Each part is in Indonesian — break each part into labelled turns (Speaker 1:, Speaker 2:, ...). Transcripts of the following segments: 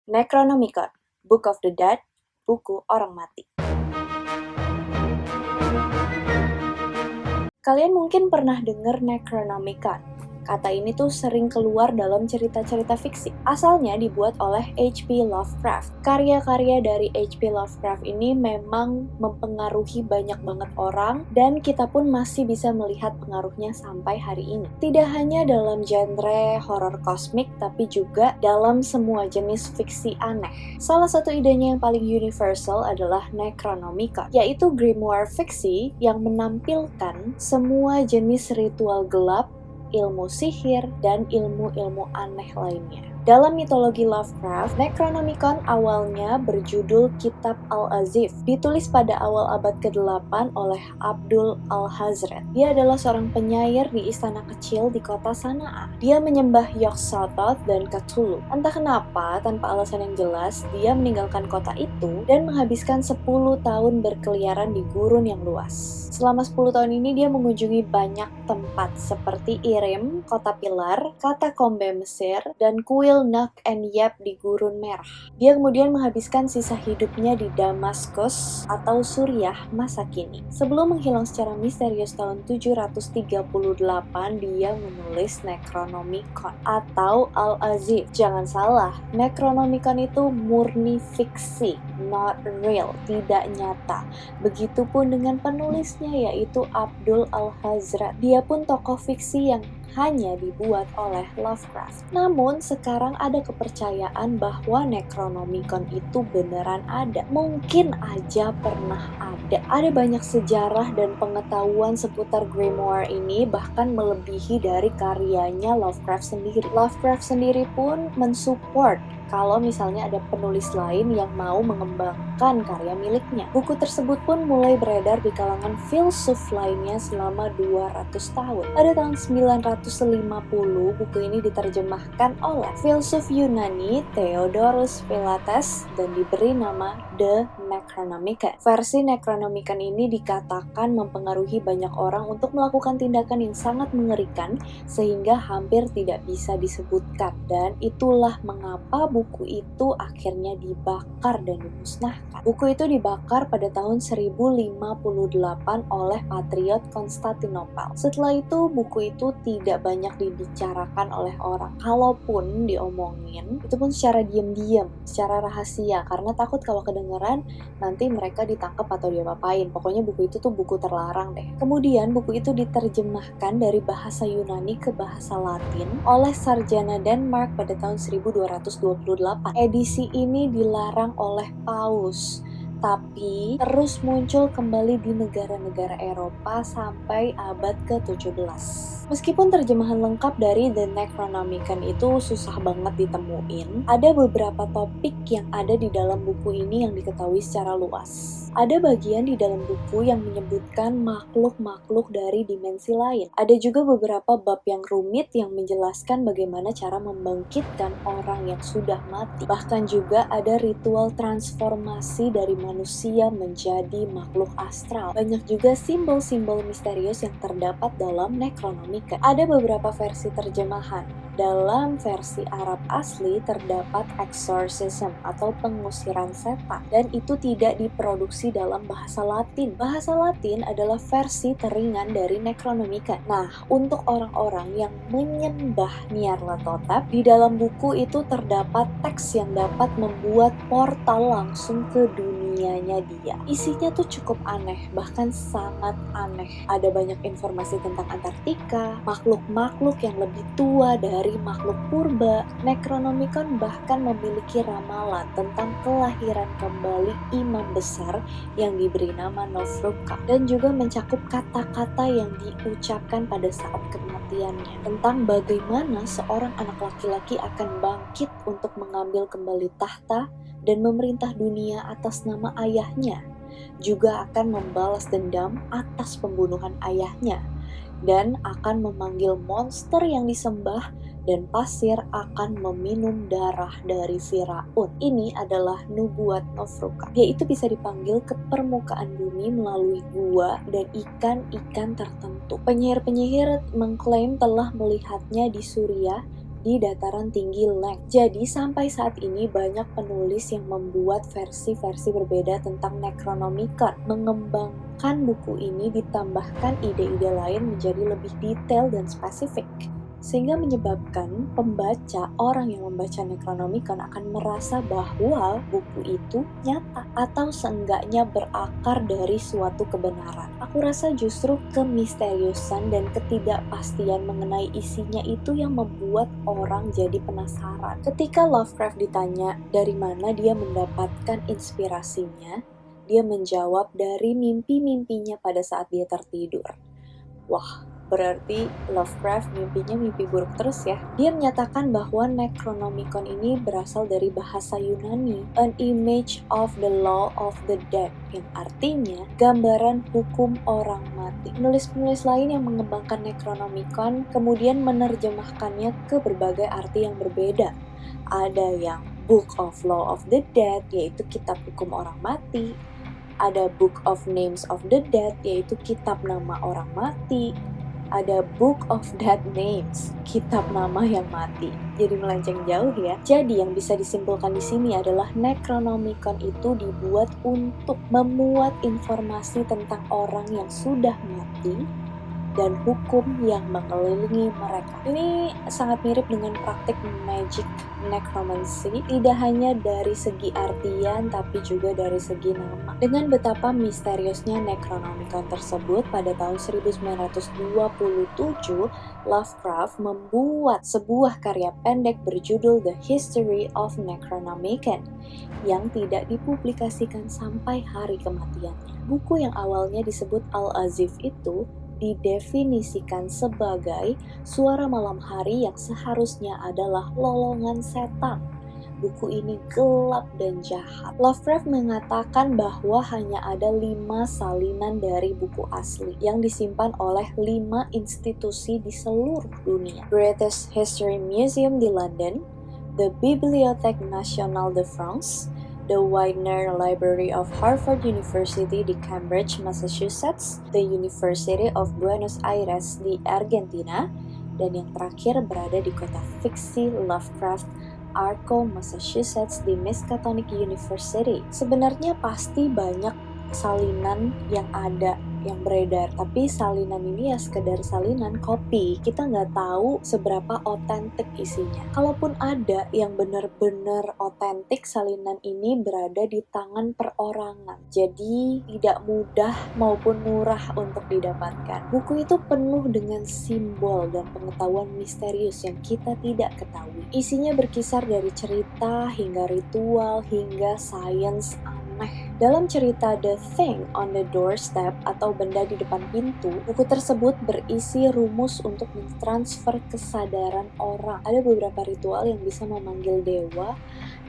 Speaker 1: Necronomicon, Book of the Dead, buku orang mati. Kalian mungkin pernah dengar Necronomicon. Kata ini tuh sering keluar dalam cerita-cerita fiksi. Asalnya dibuat oleh H.P. Lovecraft. Karya-karya dari H.P. Lovecraft ini memang mempengaruhi banyak banget orang, dan kita pun masih bisa melihat pengaruhnya sampai hari ini. Tidak hanya dalam genre horor kosmik, tapi juga dalam semua jenis fiksi aneh. Salah satu idenya yang paling universal adalah Necronomicon, yaitu grimoire fiksi yang menampilkan semua jenis ritual gelap, ilmu sihir, dan ilmu-ilmu aneh lainnya. Dalam mitologi Lovecraft, Necronomicon awalnya berjudul Kitab Al-Azif, ditulis pada awal abad ke-8 oleh Abdul Al-Hazred. Dia adalah seorang penyair di istana kecil di kota Sanaa. Dia menyembah Yog-Sothoth dan Cthulhu. Entah kenapa, tanpa alasan yang jelas, dia meninggalkan kota itu dan menghabiskan 10 tahun berkeliaran di gurun yang luas. Selama 10 tahun ini dia mengunjungi banyak tempat seperti Irim, Kota Pilar, Katakombe Mesir, dan kuil Nak and Yap di Gurun Merah. Dia kemudian menghabiskan sisa hidupnya di Damaskus atau Suriah masa kini. Sebelum menghilang secara misterius tahun 738, dia menulis Necronomicon atau Al-Azif. Jangan salah, Necronomicon itu murni fiksi, not real, tidak nyata. Begitupun dengan penulisnya, yaitu Abdul Al-Hazred. Dia pun tokoh fiksi yang hanya dibuat oleh Lovecraft. Namun sekarang ada kepercayaan bahwa Necronomicon itu beneran ada. Mungkin aja pernah ada. Ada banyak sejarah dan pengetahuan seputar grimoire ini, bahkan melebihi dari karyanya Lovecraft sendiri. Lovecraft sendiri pun mensupport kalau misalnya ada penulis lain yang mau mengembangkan karya miliknya. Buku tersebut pun mulai beredar di kalangan filsuf lainnya selama 200 tahun. Pada tahun 950, buku ini diterjemahkan oleh filsuf Yunani Theodorus Philates dan diberi nama The Necronomicon. Versi Necronomicon ini dikatakan mempengaruhi banyak orang untuk melakukan tindakan yang sangat mengerikan sehingga hampir tidak bisa disebutkan, dan itulah mengapa buku itu akhirnya dibakar dan dimusnahkan. Buku itu dibakar pada tahun 1058 oleh patriot Konstantinopel. Setelah itu, buku itu tidak banyak dibicarakan oleh orang. Kalaupun diomongin, itu pun secara diam-diam, secara rahasia, karena takut kalau kedengeran nanti mereka ditangkap atau diapa-apain. Pokoknya buku itu tuh buku terlarang deh. Kemudian buku itu diterjemahkan dari bahasa Yunani ke bahasa Latin oleh sarjana Denmark pada tahun 1228. Edisi ini dilarang oleh Paus, tapi terus muncul kembali di negara-negara Eropa sampai abad ke-17. Meskipun terjemahan lengkap dari The Necronomicon itu susah banget ditemuin, ada beberapa topik yang ada di dalam buku ini yang diketahui secara luas. Ada bagian di dalam buku yang menyebutkan makhluk-makhluk dari dimensi lain. Ada juga beberapa bab yang rumit yang menjelaskan bagaimana cara membangkitkan orang yang sudah mati. Bahkan juga ada ritual transformasi dari manusia menjadi makhluk astral. Banyak juga simbol-simbol misterius yang terdapat dalam Necronomicon. Ada beberapa versi terjemahan. Dalam versi Arab asli terdapat exorcism atau pengusiran setan, dan itu tidak diproduksi dalam bahasa Latin. Bahasa Latin adalah versi teringan dari Necronomicon. Nah, untuk orang-orang yang menyembah Nyarlathotep, di dalam buku itu terdapat teks yang dapat membuat portal langsung ke dunianya dia. Isinya tuh cukup aneh, bahkan sangat aneh. Ada banyak informasi tentang Antartika, makhluk-makhluk yang lebih tua dari makhluk purba. Necronomicon bahkan memiliki ramalan tentang kelahiran kembali imam besar yang diberi nama Nofruka, dan juga mencakup kata-kata yang diucapkan pada saat kematiannya tentang bagaimana seorang anak laki-laki akan bangkit untuk mengambil kembali tahta dan memerintah dunia atas nama ayahnya, juga akan membalas dendam atas pembunuhan ayahnya, dan akan memanggil monster yang disembah, dan pasir akan meminum darah dari Firaun. Ini adalah nubuat Nofruka. Dia itu bisa dipanggil ke permukaan bumi melalui gua dan ikan-ikan tertentu. Penyihir-penyihir mengklaim telah melihatnya di Suriah di dataran tinggi Leng. Jadi sampai saat ini banyak penulis yang membuat versi-versi berbeda tentang Necronomicon. Mengembangkan buku ini ditambahkan ide-ide lain menjadi lebih detail dan spesifik, sehingga menyebabkan pembaca, orang yang membaca Necronomicon akan merasa bahwa buku itu nyata atau seenggaknya berakar dari suatu kebenaran. Aku rasa justru kemisteriusan dan ketidakpastian mengenai isinya itu yang membuat orang jadi penasaran. Ketika Lovecraft ditanya dari mana dia mendapatkan inspirasinya, dia menjawab dari mimpi-mimpinya pada saat dia tertidur. Wah, berarti Lovecraft mimpinya mimpi buruk terus ya. Dia menyatakan bahwa Necronomicon ini berasal dari bahasa Yunani, an image of the law of the dead, yang artinya gambaran hukum orang mati. Penulis-penulis lain yang mengembangkan Necronomicon kemudian menerjemahkannya ke berbagai arti yang berbeda. Ada yang Book of Law of the Dead, yaitu kitab hukum orang mati. Ada Book of Names of the Dead, yaitu kitab nama orang mati. Ada Book of Dead Names, kitab nama yang mati. Jadi melenceng jauh ya. Jadi yang bisa disimpulkan di sini adalah Necronomicon itu dibuat untuk memuat informasi tentang orang yang sudah mati dan hukum yang mengelilingi mereka. Ini sangat mirip dengan praktik magic necromancy, tidak hanya dari segi artian tapi juga dari segi nama. Dengan betapa misteriusnya Necronomicon tersebut, pada tahun 1927 Lovecraft membuat sebuah karya pendek berjudul The History of Necronomicon yang tidak dipublikasikan sampai hari kematiannya. Buku yang awalnya disebut Al-Azif itu didefinisikan sebagai suara malam hari yang seharusnya adalah lolongan setan. Buku ini gelap dan jahat. Lovecraft mengatakan bahwa hanya ada 5 salinan dari buku asli yang disimpan oleh 5 institusi di seluruh dunia. British History Museum di London, the Bibliothèque Nationale de France, the Widener Library of Harvard University di Cambridge, Massachusetts, the University of Buenos Aires di Argentina, dan yang terakhir berada di kota fiksi Lovecraft, Arco, Massachusetts di Miskatonic University. Sebenarnya pasti banyak salinan yang ada, yang beredar, tapi salinan ini ya sekedar salinan copy. Kita nggak tahu seberapa otentik isinya. Kalaupun ada yang benar-benar otentik, salinan ini berada di tangan perorangan, jadi tidak mudah maupun murah untuk didapatkan. Buku itu penuh dengan simbol dan pengetahuan misterius yang kita tidak ketahui. Isinya berkisar dari cerita hingga ritual hingga sains aneh. Dalam cerita The Thing on the Doorstep atau benda di depan pintu, buku tersebut berisi rumus untuk mentransfer kesadaran orang. Ada beberapa ritual yang bisa memanggil dewa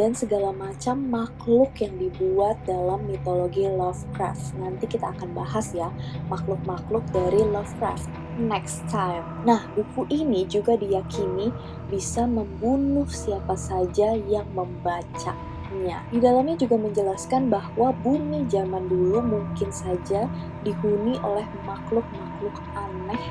Speaker 1: dan segala macam makhluk yang dibuat dalam mitologi Lovecraft. Nanti kita akan bahas ya makhluk-makhluk dari Lovecraft next time. Nah, buku ini juga diyakini bisa membunuh siapa saja yang membaca. Di dalamnya juga menjelaskan bahwa bumi zaman dulu mungkin saja dihuni oleh makhluk-makhluk aneh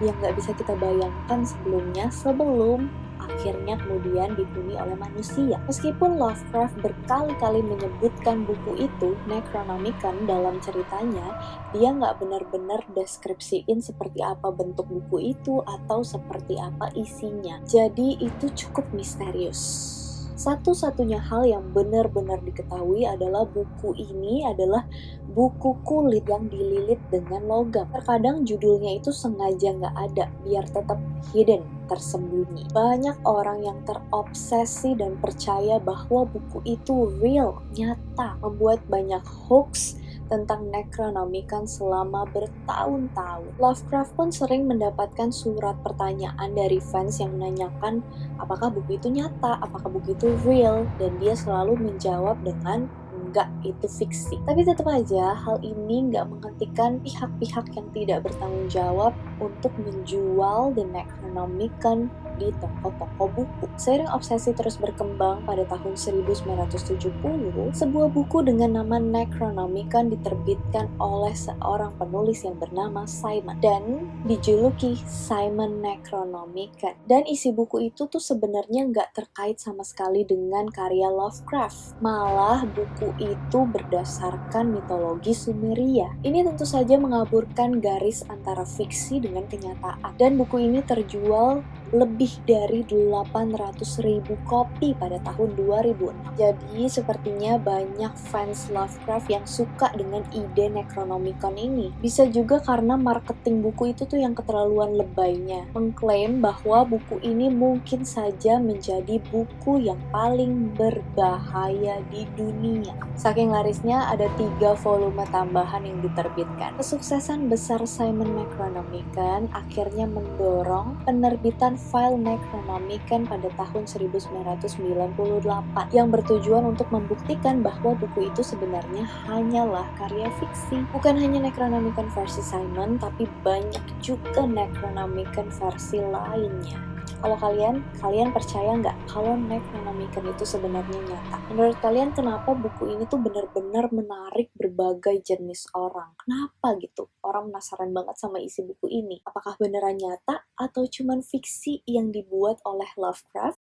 Speaker 1: yang gak bisa kita bayangkan sebelumnya, sebelum akhirnya kemudian dihuni oleh manusia. Meskipun Lovecraft berkali-kali menyebutkan buku itu, Necronomicon, dalam ceritanya, dia gak benar-benar deskripsiin seperti apa bentuk buku itu atau seperti apa isinya. Jadi itu cukup misterius. Satu-satunya hal yang benar-benar diketahui adalah buku ini adalah buku kulit yang dililit dengan logam. Terkadang judulnya itu sengaja nggak ada, biar tetap hidden, tersembunyi. Banyak orang yang terobsesi dan percaya bahwa buku itu real, nyata, membuat banyak hoax tentang Necronomicon selama bertahun-tahun. Lovecraft pun sering mendapatkan surat pertanyaan dari fans yang menanyakan apakah buku itu nyata, apakah buku itu real, dan dia selalu menjawab dengan enggak, itu fiksi. Tapi tetap aja hal ini enggak menghentikan pihak-pihak yang tidak bertanggung jawab untuk menjual The Necronomicon di toko-toko buku. Seiring obsesi terus berkembang, pada tahun 1970, sebuah buku dengan nama Necronomicon diterbitkan oleh seorang penulis yang bernama Simon dan dijuluki Simon Necronomicon. Dan isi buku itu tuh sebenarnya nggak terkait sama sekali dengan karya Lovecraft. Malah buku itu berdasarkan mitologi Sumeria. Ini tentu saja mengaburkan garis antara fiksi dengan kenyataan. Dan buku ini terjual lebih dari 800.000 kopi pada tahun 2006. Jadi sepertinya banyak fans Lovecraft yang suka dengan ide Necronomicon ini. Bisa juga karena marketing buku itu tuh yang keterlaluan lebaynya, mengklaim bahwa buku ini mungkin saja menjadi buku yang paling berbahaya di dunia. Saking larisnya, ada 3 volume tambahan yang diterbitkan. Kesuksesan besar Simon Necronomicon akhirnya mendorong penerbitan file Necronomicon pada tahun 1998 yang bertujuan untuk membuktikan bahwa buku itu sebenarnya hanyalah karya fiksi. Bukan hanya Necronomicon versi Simon, tapi banyak juga Necronomicon versi lainnya. Kalau kalian percaya nggak kalau Necronomicon itu sebenarnya nyata? Menurut kalian kenapa buku ini tuh benar-benar menarik berbagai jenis orang? Kenapa gitu? Orang penasaran banget sama isi buku ini. Apakah beneran nyata atau cuman fiksi yang dibuat oleh Lovecraft?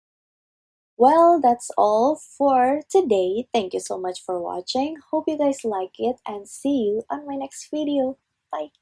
Speaker 1: Well, that's all for today. Thank you so much for watching. Hope you guys like it and see you on my next video. Bye!